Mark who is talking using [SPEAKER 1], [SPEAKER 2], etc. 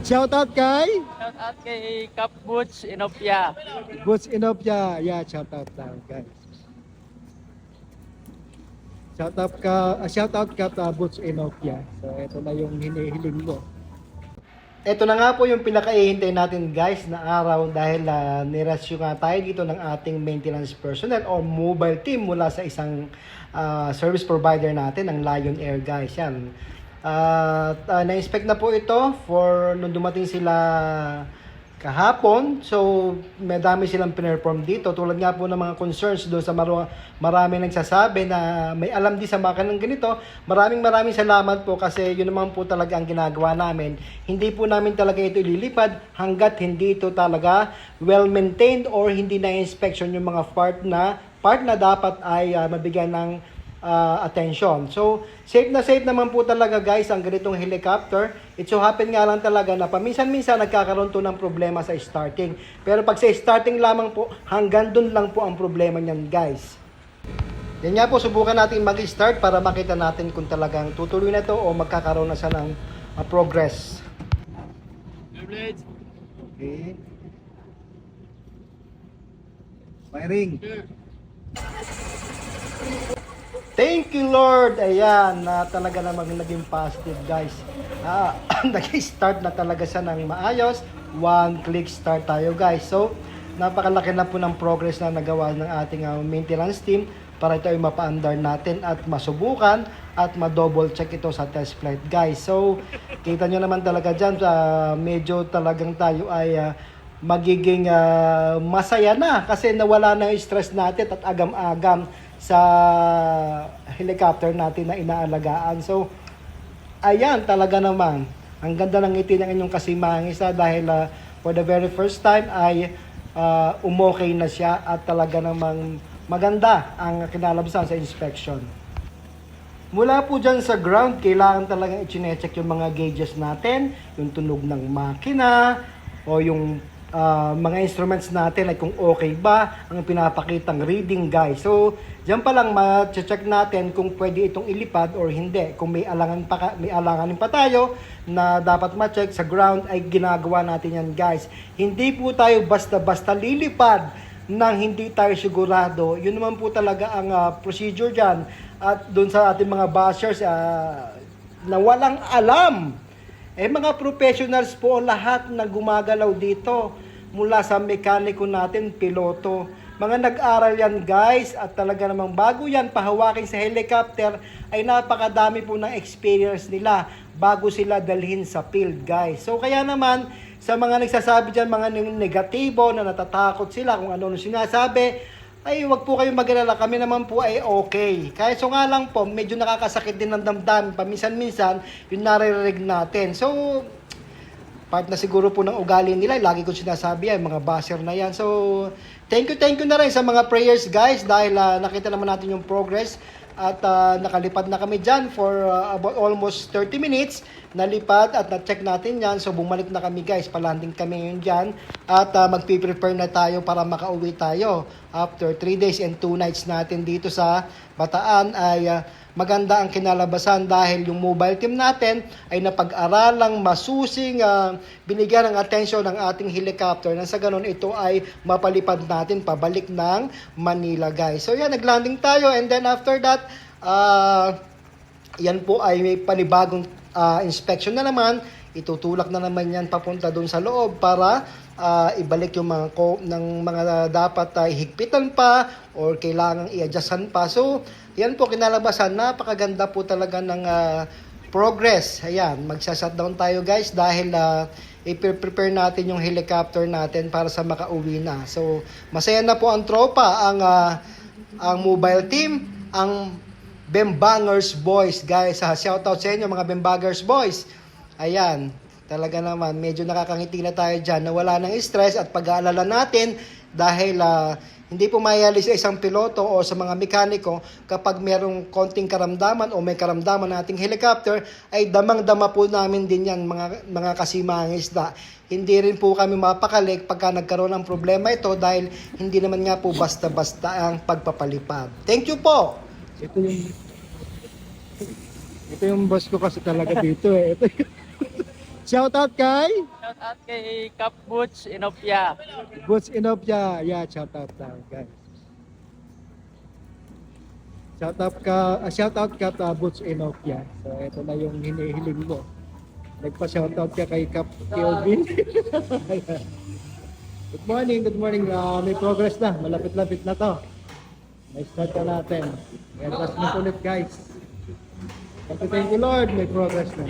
[SPEAKER 1] Shout out kay
[SPEAKER 2] Shout out kay Cap Butch Inopia.
[SPEAKER 1] Boots Inopia. Yeah, shout out daw guys. Shout out ka Boots Inopia. So ito na yung hinihiling mo. Ito na nga po yung pinakaihintay natin guys na araw dahil nirasyo nga tayo dito ng ating maintenance personnel or mobile team mula sa isang service provider natin, ang Lion Air guys. Yan. Na-inspect na po ito for nung dumating sila kahapon. So, madami silang pinerform dito. Tulad nga po ng mga concerns doon sa marami nagsasabi na may alam di sa makinang ganito. Maraming salamat po kasi yun naman po talaga ang ginagawa namin. Hindi po namin talaga ito ililipad hanggat hindi ito talaga well-maintained or hindi na-inspection yung mga part na dapat ay mabigyan ng attention. So, safe naman po talaga guys ang ganitong helicopter. It so happen nga lang talaga na paminsan-minsan nagkakaroon to ng problema sa starting. Pero pag sa starting lamang po, hanggang dun lang po ang problema niyan guys. Yan nga po, subukan natin mag-start para makita natin kung talagang tutuloy na to o magkakaroon na siya ng progress. Okay. Firing. Thank you Lord. Ayan, na talaga namang naging positive guys. Nag-start na talaga siya ng maayos. One click start tayo guys. So, napakalaki na po ng progress na nagawa ng ating maintenance team para ito ay mapa-under natin at masubukan at ma-double check ito sa test flight guys. So, kita nyo naman talaga dyan, medyo talagang tayo ay magiging masaya na kasi nawala na yung stress natin at agam-agam sa helicopter natin na inaalagaan. So, ayan talaga naman. Ang ganda ng ngiti ng inyong kasimangisa dahil for the very first time ay umokay na siya at talaga namang maganda ang kinalabasan sa inspection. Mula po dyan sa ground, kailangan talagang i-check yung mga gauges natin, yung tunog ng makina, o yung mga instruments natin ay kung okay ba ang pinapakitang reading guys. So, diyan pa lang ma-check natin kung pwede itong ilipad or hindi. Kung may alanganin pa tayo na dapat ma-check sa ground ay ginagawa natin yan guys. Hindi po tayo basta-basta lilipad nang hindi tayo sigurado. Yun naman po talaga ang procedure dyan. At doon sa ating mga bashers na walang alam. Mga professionals po lahat na gumagalaw dito mula sa mekaniko natin, piloto. Mga nag-aral yan guys at talaga namang bago yan pahawakin sa helicopter ay napakadami po ng experience nila bago sila dalhin sa field guys. So kaya naman sa mga nagsasabi dyan, mga negatibo na natatakot sila kung ano sinasabi, ay wag po kayong mag-alala, kami naman po ay okay. Kaya so nga lang po, medyo nakakasakit din ng damdamin, paminsan-minsan, yung naririnig natin. So, part na siguro po ng ugali nila, lagi ko sinasabi yan, mga basher na yan. So, thank you na rin sa mga prayers guys, dahil nakita naman natin yung progress. At nakalipad na kami dyan for about almost 30 minutes. Nalipad at na-check natin yan. So bumalik na kami guys. Palanding kami ngayon dyan. At magpiprepare na tayo para makauwi tayo. After 3 days and 2 nights natin dito sa Bataan ay maganda ang kinalabasan dahil yung mobile team natin ay napag-aralang masusing binigyan ng atensyon ng ating helicopter na sa ganun ito ay mapalipad natin pabalik ng Manila guys. So yan, naglanding tayo and then after that yan po ay may panibagong inspection na naman. Itutulak na naman yan papunta doon sa loob para ibalik yung mga dapat higpitan pa or kailangang i-adjustan pa. So, yan po kinalabasan. Napakaganda po talaga ng progress. Ayan, magsa-shutdown tayo guys dahil i-prepare natin yung helicopter natin para sa makauwi na. So, masaya na po ang tropa, ang mobile team, ang Bembangers Boys guys. Shoutout sa inyo mga Bembangers Boys. Ayan, talaga naman, medyo nakakangiti na tayo dyan na wala ng stress at pag-aalala natin dahil hindi po mayali sa isang piloto o sa mga mekaniko kapag merong konting karamdaman o may karamdaman nating helicopter ay damang-dama po namin din yan mga kasimangisda. Hindi rin po kami mapakalik pagka nagkaroon ng problema ito dahil hindi naman nga po basta-basta ang pagpapalipad. Thank you po! Ito yung boss ko kasi talaga dito eh. Shout out kay
[SPEAKER 2] Shout out kay Cap Butch Inopia.
[SPEAKER 1] Butch Inopia. Yeah, shout out daw, guys. Shout out ka Butch Inopia. So ito na yung hinihiling mo. Nagpa-shout out ka kay Cap Kelvin. Good morning, good morning. May progress na. Malapit-lapit na to. May start na natin. Ayan, tas mo ulit guys. Thank you Lord. May progress na.